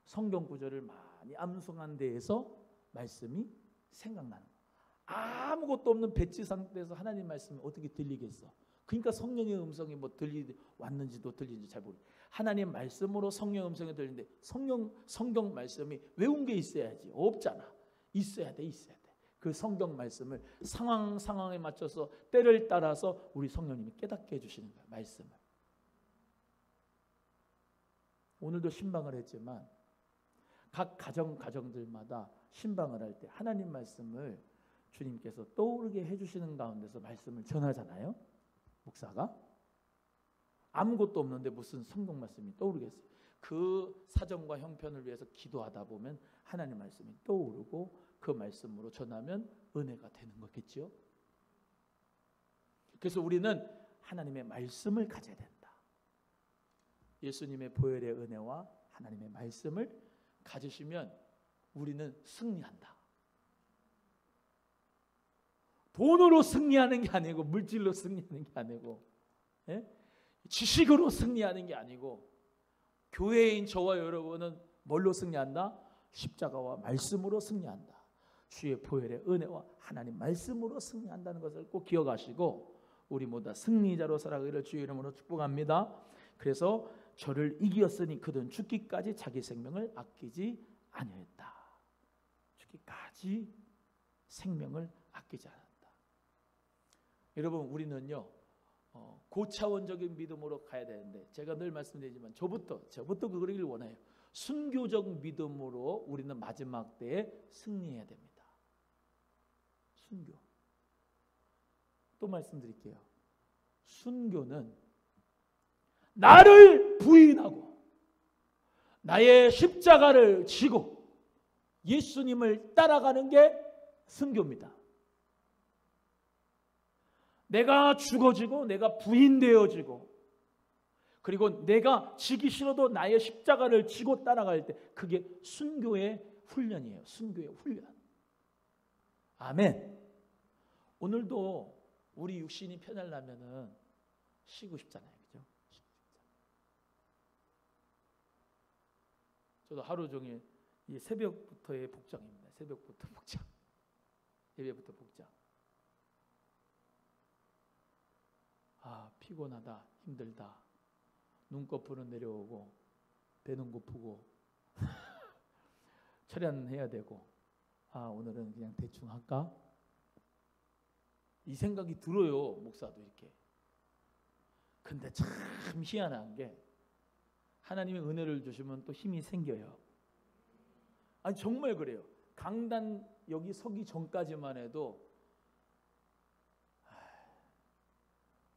성경 구절을 많이 암송한 데에서 말씀이 생각나는 거예요. 아무것도 없는 배치 상태에서 하나님 말씀이 어떻게 들리겠어? 그러니까 성령의 음성이 뭐 왔는지도 들리는지 잘 모르겠어요. 하나님 말씀으로 성령 음성이 들리는데 성경 말씀이 외운 게 있어야지. 없잖아. 있어야 돼. 그 성경 말씀을 상황에 맞춰서 때를 따라서 우리 성령님이 깨닫게 해주시는 거예요. 말씀을. 오늘도 신방을 했지만 각 가정들마다 신방을 할 때 하나님 말씀을 주님께서 떠오르게 해주시는 가운데서 말씀을 전하잖아요. 목사가 아무것도 없는데 무슨 성경 말씀이 떠오르겠어요. 그 사정과 형편을 위해서 기도하다 보면 하나님 말씀이 떠오르고 그 말씀으로 전하면 은혜가 되는 거겠죠. 그래서 우리는 하나님의 말씀을 가져야 된다. 예수님의 보혈의 은혜와 하나님의 말씀을 가지시면 우리는 승리한다. 돈으로 승리하는 게 아니고 물질로 승리하는 게 아니고 지식으로 승리하는 게 아니고 교회인 저와 여러분은 뭘로 승리한다? 십자가와 말씀으로 승리한다. 주의 보혈의 은혜와 하나님 말씀으로 승리한다는 것을 꼭 기억하시고 우리 모두 승리자로 살아가기를 주의 이름으로 축복합니다. 그래서 저를 이기었으니 그들은 죽기까지 자기 생명을 아끼지 아니했다. 죽기까지 생명을 아끼지 않았다. 여러분 우리는요 고차원적인 믿음으로 가야 되는데 제가 늘 말씀드리지만 저부터 그러길 원해요. 순교적 믿음으로 우리는 마지막 때에 승리해야 됩니다. 순교. 또 말씀드릴게요. 순교는 나를 부인하고 나의 십자가를 지고 예수님을 따라가는 게 순교입니다. 내가 죽어지고 내가 부인되어지고 그리고 내가 지기 싫어도 나의 십자가를 지고 따라갈 때 그게 순교의 훈련이에요. 순교의 훈련. 아멘. 오늘도 우리 육신이 편하려면은 쉬고 싶잖아요. 그죠? 저도 하루 종일 이 새벽부터의 복장입니다. 새벽부터 복장. 예배부터 복장. 아, 피곤하다, 힘들다. 눈꺼풀은 내려오고 배는 고프고 철야해야 되고 아, 오늘은 그냥 대충 할까? 이 생각이 들어요. 목사도 이렇게. 근데 참 희한한 게 하나님의 은혜를 주시면 또 힘이 생겨요. 아니 정말 그래요. 강단 여기 서기 전까지만 해도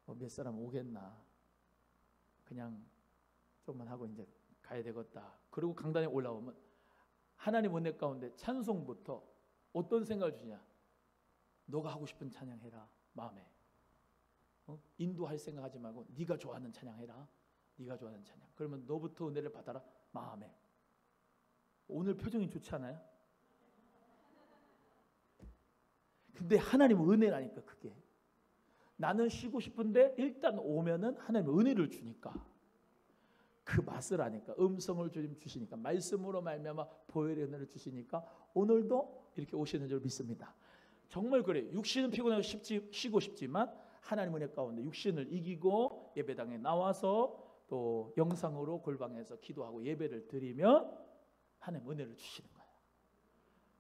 몇 사람 오겠나, 그냥 좀만 하고 이제 가야 되겠다. 그리고 강단에 올라오면 하나님 은혜 가운데 찬송부터 어떤 생각을 주냐, 너가 하고 싶은 찬양해라. 마음에 인도할 생각하지 말고 네가 좋아하는 찬양해라. 네가 좋아하는 찬양. 그러면 너부터 은혜를 받아라. 마음에. 오늘 표정이 좋지 않아요? 근데 하나님은 은혜라니까. 그게 나는 쉬고 싶은데 일단 오면은 하나님은 은혜를 주니까 그 맛을 아니까, 음성을 주님 주시니까, 말씀으로 말미암아 보혈의 은혜를 주시니까 오늘도 이렇게 오시는 줄 믿습니다. 정말 그래요. 육신은 피곤하고 쉬고 싶지만 하나님 은혜 가운데 육신을 이기고 예배당에 나와서 또 영상으로 골방에서 기도하고 예배를 드리면 하나님 은혜를 주시는 거예요.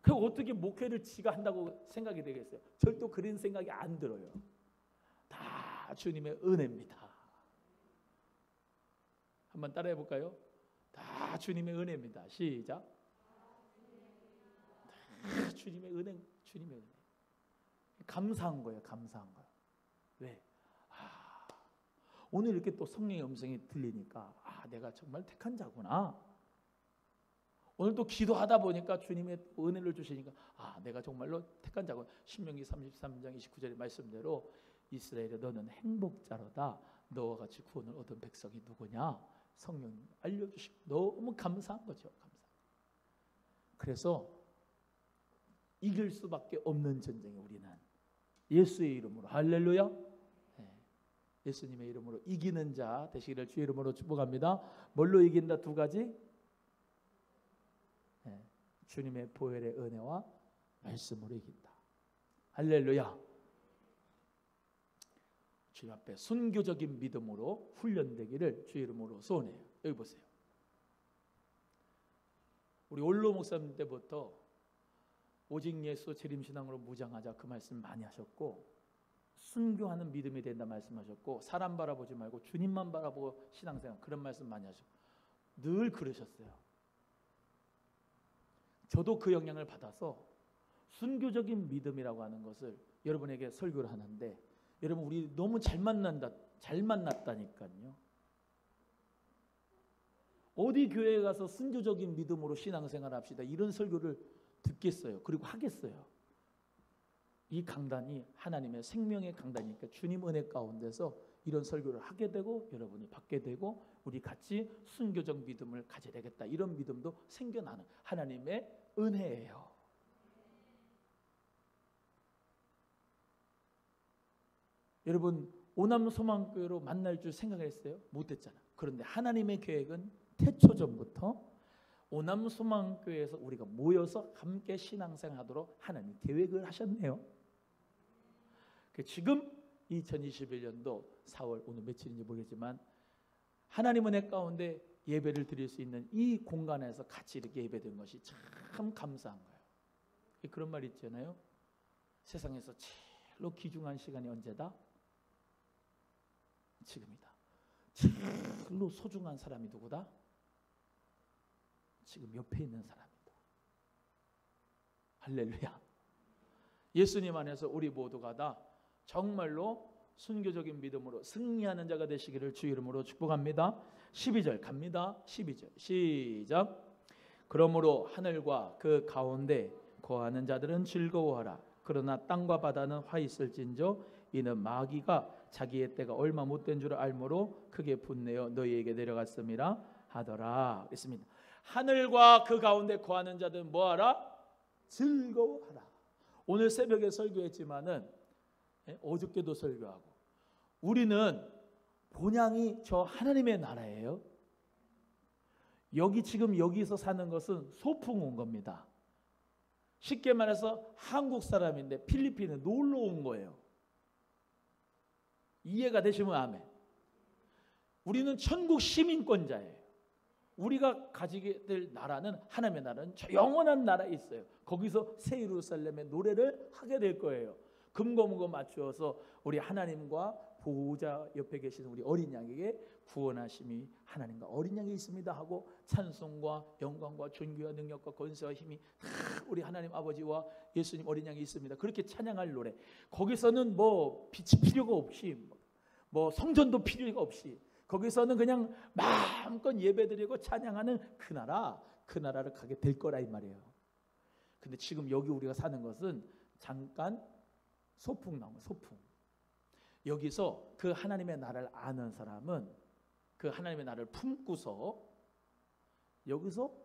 그 어떻게 목회를 지가 한다고 생각이 되겠어요? 절대 그런 생각이 안 들어요. 다 주님의 은혜입니다. 한번 따라해 볼까요? 다 주님의 은혜입니다. 시작. 다 주님의 은혜, 주님의 은혜. 감사한 거예요. 감사한 거예요. 왜? 오늘 이렇게 또 성령의 음성이 들리니까 내가 정말 택한 자구나. 오늘 또 기도하다 보니까 주님의 은혜를 주시니까 내가 정말로 택한 자구나. 신명기 33장 29절의 말씀대로 이스라엘에 너는 행복자로다. 너와 같이 구원을 얻은 백성이 누구냐? 성령님 알려주시고 너무 감사한 거죠. 감사. 그래서 이길 수밖에 없는 전쟁에 우리는 예수의 이름으로 할렐루야. 예수님의 이름으로 이기는 자 되시기를 주의 이름으로 축복합니다. 뭘로 이긴다? 두 가지. 주님의 보혈의 은혜와 말씀으로 이긴다. 할렐루야. 주님 앞에 순교적인 믿음으로 훈련되기를 주의 이름으로 소원해요. 여기 보세요. 우리 올로 목사님 때부터 오직 예수 재림신앙으로 무장하자 그 말씀 많이 하셨고, 순교하는 믿음이 된다 말씀하셨고, 사람 바라보지 말고 주님만 바라보고 신앙생활, 그런 말씀 많이 하셨고 늘 그러셨어요. 저도 그 영향을 받아서 순교적인 믿음이라고 하는 것을 여러분에게 설교를 하는데, 여러분 우리 너무 잘 만났다니까요. 어디 교회에 가서 순교적인 믿음으로 신앙생활 합시다 이런 설교를 듣겠어요? 그리고 하겠어요? 이 강단이 하나님의 생명의 강단이니까 주님 은혜 가운데서 이런 설교를 하게 되고 여러분이 받게 되고 우리 같이 순교적 믿음을 가져야 되겠다, 이런 믿음도 생겨나는 하나님의 은혜예요. 여러분 오남소망교회로 만날 줄 생각했어요? 못했잖아. 그런데 하나님의 계획은 태초전부터 오남소망교회에서 우리가 모여서 함께 신앙생활하도록 하나님 계획을 하셨네요. 지금 2021년도 4월 오늘 며칠인지 모르겠지만 하나님 은혜 가운데 예배를 드릴 수 있는 이 공간에서 같이 이렇게 예배드린 것이 참 감사한 거예요. 그런 말 있잖아요. 세상에서 제일로 귀중한 시간이 언제다? 지금이다. 제일로 소중한 사람이 누구다? 지금 옆에 있는 사람이다. 할렐루야. 예수님 안에서 우리 모두가 다 정말로 순교적인 믿음으로 승리하는 자가 되시기를 주 이름으로 축복합니다. 12절 갑니다. 12절 시작. 그러므로 하늘과 그 가운데 거하는 자들은 즐거워하라. 그러나 땅과 바다는 화 있을진저 이는 마귀가 자기의 때가 얼마 못된 줄 알므로 크게 분내어 너희에게 내려갔음이라 하더라. 그랬습니다. 하늘과 그 가운데 거하는 자들은 뭐하라? 즐거워하라. 오늘 새벽에 설교했지만은 어저께도 설교하고, 우리는 본향이 저 하나님의 나라예요. 여기 지금 여기서 사는 것은 소풍 온 겁니다. 쉽게 말해서 한국 사람인데 필리핀에 놀러 온 거예요. 이해가 되시면 아멘. 우리는 천국 시민권자예요. 우리가 가지게 될 나라는, 하나님의 나라는 저 영원한 나라에 있어요. 거기서 새 예루살렘의 노래를 하게 될 거예요. 금고 무거 맞추어서 우리 하나님과 보호자 옆에 계시는 우리 어린 양에게 구원하심이 하나님과 어린 양이 있습니다 하고 찬송과 영광과 존귀와 능력과 권세와 힘이 다 우리 하나님 아버지와 예수님 어린 양이 있습니다. 그렇게 찬양할 노래. 거기서는 뭐 빛이 필요가 없이 뭐 성전도 필요가 없이 거기서는 그냥 마음껏 예배드리고 찬양하는 그 나라를 가게 될 거라 이 말이에요. 근데 지금 여기 우리가 사는 것은 잠깐 소풍. 여기서 그 하나님의 나라를 아는 사람은 그 하나님의 나라를 품고서 여기서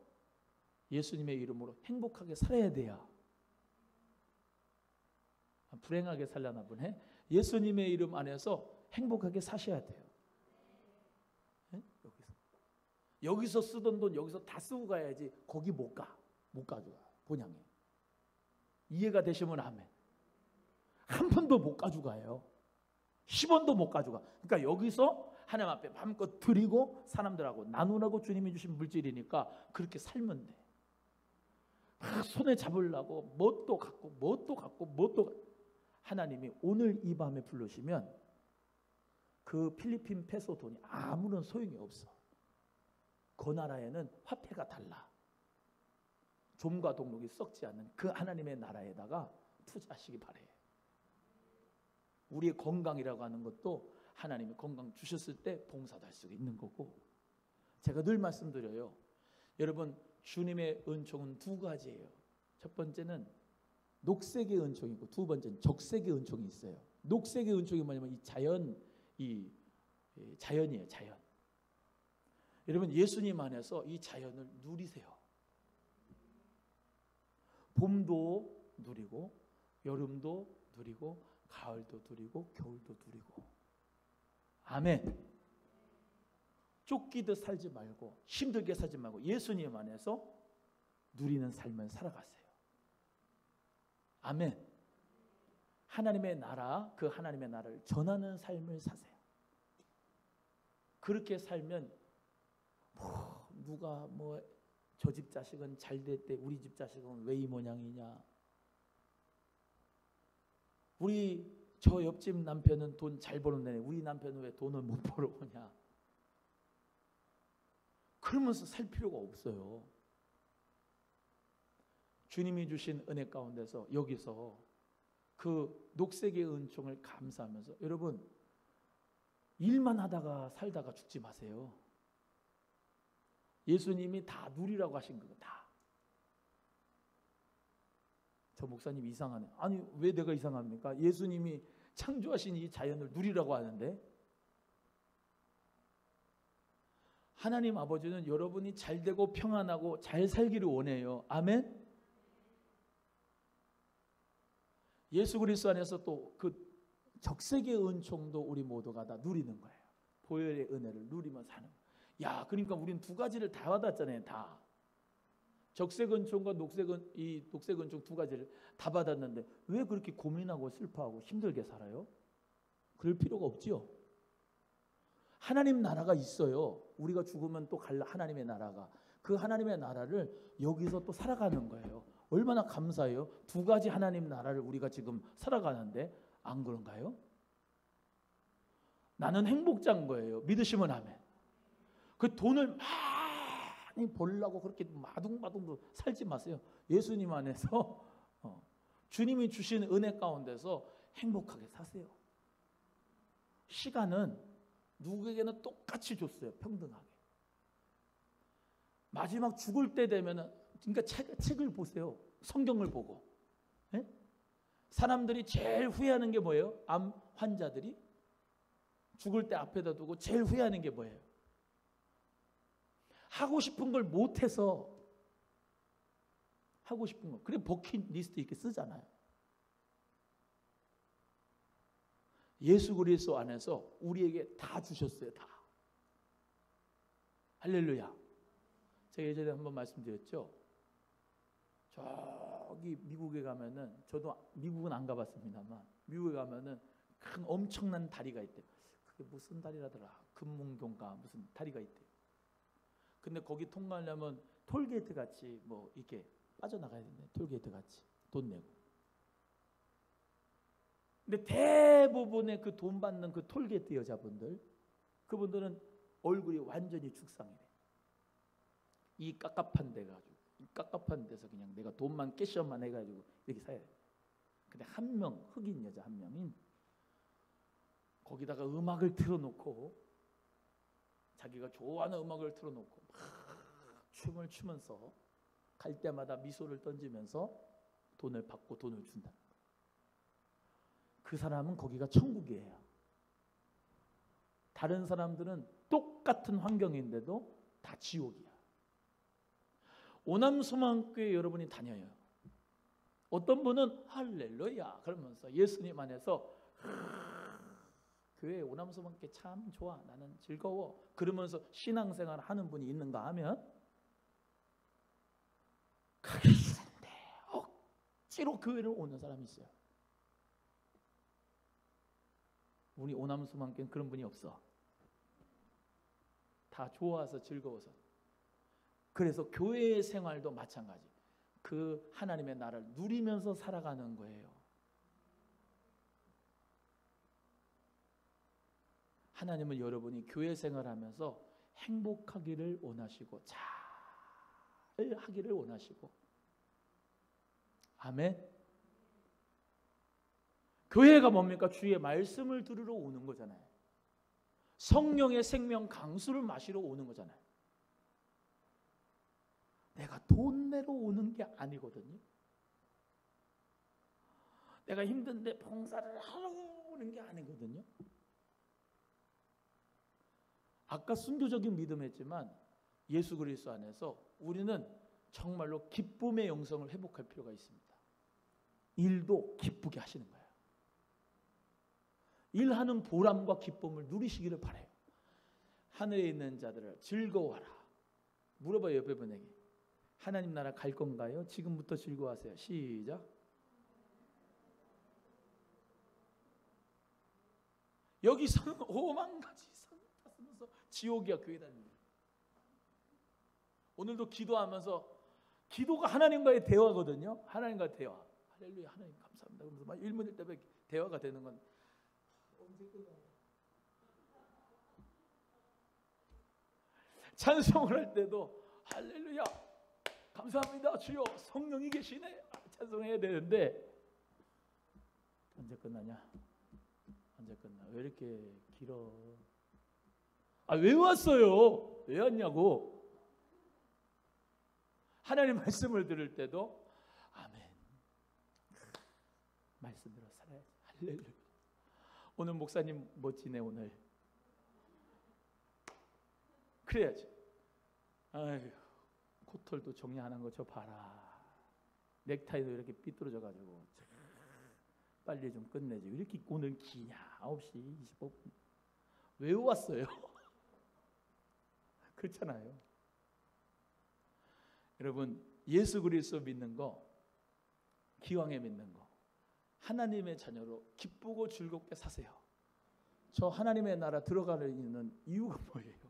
예수님의 이름으로 행복하게 살아야 돼요. 불행하게 살려나 보네. 예수님의 이름 안에서 행복하게 사셔야 돼요. 네? 여기서 쓰던 돈 여기서 다 쓰고 가야지. 거기 못 가져가. 본향에. 이해가 되시면 아멘. 한 푼도 못 가져가요. 10원도 못 가져가. 그러니까 여기서 하나님 앞에 마음껏 드리고 사람들하고 나누라고 주님이 주신 물질이니까 그렇게 살면 돼. 손에 잡으려고 뭣도 갖고 하나님이 오늘 이 밤에 부르시면 그 필리핀 페소 돈이 아무런 소용이 없어. 그 나라에는 화폐가 달라. 좀과 동록이 썩지 않는 그 하나님의 나라에다가 투자하시기 바래요. 우리의 건강이라고 하는 것도 하나님이 건강 주셨을 때 봉사도 할 수 있는 거고, 제가 늘 말씀드려요. 여러분, 주님의 은총은 두 가지예요. 첫 번째는 녹색의 은총이고 두 번째는 적색의 은총이 있어요. 녹색의 은총이 뭐냐면 이 자연이에요. 자연. 여러분, 예수님 안에서 이 자연을 누리세요. 봄도 누리고 여름도 누리고 가을도 누리고 겨울도 누리고. 아멘. 쫓기듯 살지 말고 힘들게 살지 말고 예수님 안에서 누리는 삶을 살아가세요. 아멘. 하나님의 나라, 그 하나님의 나라를 전하는 삶을 사세요. 그렇게 살면 누가 저 집 자식은 잘 됐대, 우리 집 자식은 왜 이 모양이냐, 우리 저 옆집 남편은 돈 잘 벌었네, 우리 남편은 왜 돈을 못 벌어오냐, 그러면서 살 필요가 없어요. 주님이 주신 은혜 가운데서 여기서 그 녹색의 은총을 감사하면서, 여러분, 일만 하다가 살다가 죽지 마세요. 예수님이 다 누리라고 하신 거예요. 다. 저 목사님 이상하네. 아니, 왜 내가 이상합니까? 예수님이 창조하신 이 자연을 누리라고 하는데, 하나님 아버지는 여러분이 잘 되고 평안하고 잘 살기를 원해요. 아멘. 예수 그리스도 안에서 또 그 적색의 은총도 우리 모두가 다 누리는 거예요. 보혈의 은혜를 누리며 사는 거예요. 야, 그러니까 우린 두 가지를 다 받았잖아요. 다. 적색 은총과 녹색 은총 두 가지를 다 받았는데 왜 그렇게 고민하고 슬퍼하고 힘들게 살아요? 그럴 필요가 없지요. 하나님 나라가 있어요. 우리가 죽으면 또 갈 하나님의 나라가. 그 하나님의 나라를 여기서 또 살아가는 거예요. 얼마나 감사해요. 두 가지 하나님 나라를 우리가 지금 살아가는데 안 그런가요? 나는 행복자인 거예요. 믿으시면 아멘. 그 돈을 많이 벌려고 그렇게 마둥마둥 살지 마세요. 예수님 안에서 주님이 주신 은혜 가운데서 행복하게 사세요. 시간은 누구에게나 똑같이 줬어요. 평등하게. 마지막 죽을 때 되면은, 그러니까 책을 보세요. 성경을 보고. 네? 사람들이 제일 후회하는 게 뭐예요? 암 환자들이 죽을 때 앞에다 두고 제일 후회하는 게 뭐예요? 하고 싶은 걸 못해서. 하고 싶은 거. 그래 버킷리스트 이렇게 쓰잖아요. 예수 그리스도 안에서 우리에게 다 주셨어요. 다. 할렐루야. 제가 예전에 한번 말씀드렸죠. 저기 미국에 가면은, 저도 미국은 안 가봤습니다만 미국에 가면은 큰 엄청난 다리가 있대요. 그게 무슨 다리라더라. 금문교인가 무슨 다리가 있대요. 근데 거기 통과하려면 톨게이트 같이 이렇게 빠져나가야 되네. 톨게이트 같이 돈 내고. 근데 대부분의 그 돈 받는 그 톨게이트 여자분들, 그분들은 얼굴이 완전히 죽상이래. 이 깝깝한 데 가지고, 이 깝깝한 데서 그냥 내가 돈만 깨셔만 해가지고 이렇게 사야 돼. 근데 한 명, 흑인 여자 한 명인, 거기다가 음악을 틀어놓고, 자기가 좋아하는 음악을 틀어놓고 막 춤을 추면서 갈 때마다 미소를 던지면서 돈을 받고 돈을 준다. 그 사람은 거기가 천국이에요. 다른 사람들은 똑같은 환경인데도 다 지옥이야. 오남소망교회 여러분이 다녀요. 어떤 분은 할렐루야 그러면서 예수님 안에서 교회 오남소망교회 참 좋아, 나는 즐거워 그러면서 신앙생활 하는 분이 있는가 하면, 가기 싫은데 억지로 교회를 오는 사람이 있어요. 우리 오남소망교회는 그런 분이 없어. 다 좋아서 즐거워서. 그래서 교회 생활도 마찬가지. 그 하나님의 나라를 누리면서 살아가는 거예요. 하나님은 여러분이 교회 생활하면서 행복하기를 원하시고 잘 하기를 원하시고. 아멘. 교회가 뭡니까? 주의 말씀을 들으러 오는 거잖아요. 성령의 생명 강수를 마시러 오는 거잖아요. 내가 돈 내러 오는 게 아니거든요. 내가 힘든데 봉사를 하러 오는 게 아니거든요. 아까 순교적인 믿음 했지만 예수 그리스도 안에서 우리는 정말로 기쁨의 영성을 회복할 필요가 있습니다. 일도 기쁘게 하시는 거예요. 일하는 보람과 기쁨을 누리시기를 바라요. 하늘에 있는 자들을 즐거워하라. 물어봐요, 옆에 분에게. 하나님 나라 갈 건가요? 지금부터 즐거워하세요. 시작. 여기서는 오만 가지 산 타면서 지옥이야, 교회 다니는. 오늘도 기도하면서, 기도가 하나님과의 대화거든요. 하나님과의 대화. 할렐루야, 하나님 감사합니다. 그러면서 막 1분 1대 대화가 되는 건 언제 끝나요? 찬송을 할 때도 할렐루야 감사합니다 주여 성령이 계시네 찬송해야 되는데, 언제 끝나냐? 언제 끝나? 왜 이렇게 길어? 왜 왔어요? 왜 왔냐고. 하나님 말씀을 들을 때도 아멘 말씀대로 살아야지. 할렐루야. 오늘 목사님 멋지네 오늘. 그래야지. 아유, 코털도 정리하는 거 저 봐라. 넥타이도 이렇게 삐뚤어져 가지고 빨리 좀 끝내지. 왜 이렇게 오늘 기냐? 9시 25분. 왜 왔어요? 그렇잖아요. 여러분, 예수 그리스도 믿는 거, 기왕에 믿는 거, 하나님의 자녀로 기쁘고 즐겁게 사세요. 저 하나님의 나라 들어가는 이유가 뭐예요?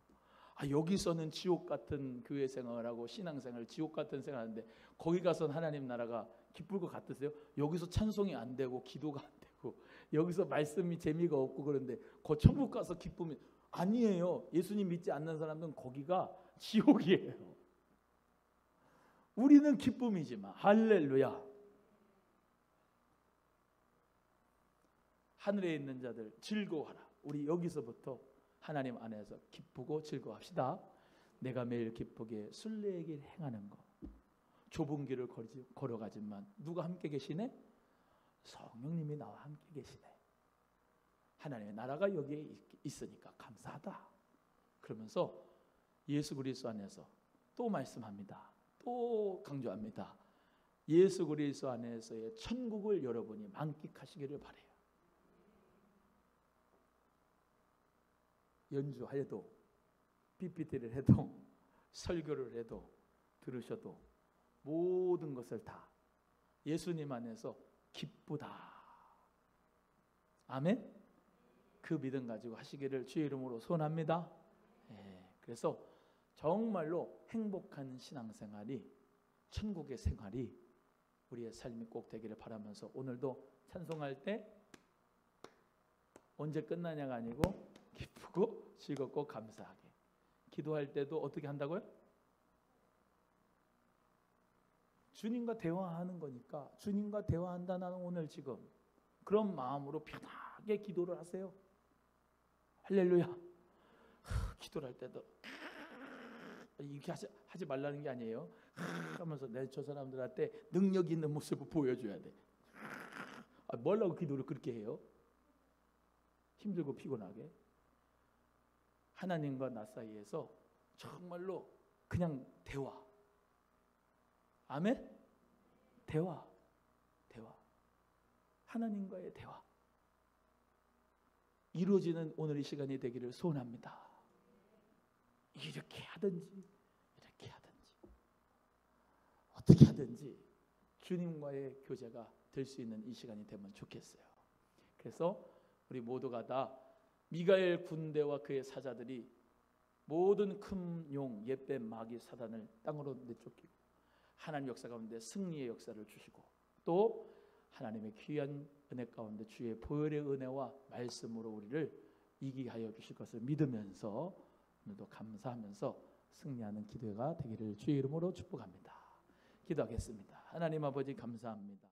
여기서는 지옥 같은 교회 생활하고 신앙생활, 지옥 같은 생활하는데 거기 가서는 하나님 나라가 기쁠 것 같으세요? 여기서 찬송이 안 되고 기도가 안 되고 여기서 말씀이 재미가 없고 그런데 그 천국 가서 기쁨이 아니에요. 예수님 믿지 않는 사람들은 거기가 지옥이에요. 우리는 기쁨이지만 할렐루야. 하늘에 있는 자들 즐거워하라. 우리 여기서부터 하나님 안에서 기쁘고 즐거워합시다. 내가 매일 기쁘게 순례의 길 행하는 것. 좁은 길을 걸어가지만 누가 함께 계시네? 성령님이 나와 함께 계시네. 하나님의 나라가 여기에 있으니까 감사하다. 그러면서 예수 그리스도 안에서 또 말씀합니다. 또 강조합니다. 예수 그리스도 안에서의 천국을 여러분이 만끽하시기를 바라요. 연주해도 PPT를 해도 설교를 해도 들으셔도 모든 것을 다 예수님 안에서 기쁘다. 아멘. 그 믿음 가지고 하시기를 주의 이름으로 소원합니다. 그래서 정말로 행복한 신앙생활이, 천국의 생활이 우리의 삶이 꼭 되기를 바라면서 오늘도 찬송할 때 언제 끝나냐가 아니고 기쁘고 즐겁고 감사하게. 기도할 때도 어떻게 한다고요? 주님과 대화하는 거니까 주님과 대화한다. 나는 오늘 지금 그런 마음으로 편하게 기도를 하세요. 할렐루야. 기도를 할 때도 이렇게 하지 말라는 게 아니에요. 하면서 내 저 사람들한테 능력 있는 모습을 보여줘야 돼. 뭐라고 기도를 그렇게 해요? 힘들고 피곤하게. 하나님과 나 사이에서 정말로 그냥 대화. 아멘? 대화. 하나님과의 대화. 이루어지는 오늘 이 시간이 되기를 소원합니다. 이렇게 하든지 어떻게 하든지 주님과의 교제가 될 수 있는 이 시간이 되면 좋겠어요. 그래서 우리 모두가 다 미가엘 군대와 그의 사자들이 모든 큰 용, 옛뱀, 마귀, 사단을 땅으로 내쫓기고 하나님 역사 가운데 승리의 역사를 주시고 또 하나님의 귀한 은혜 가운데 주의 보혈의 은혜와 말씀으로 우리를 이기게 하여 주실 것을 믿으면서 오늘도 감사하면서 승리하는 기도가 되기를 주의 이름으로 축복합니다. 기도하겠습니다. 하나님 아버지 감사합니다.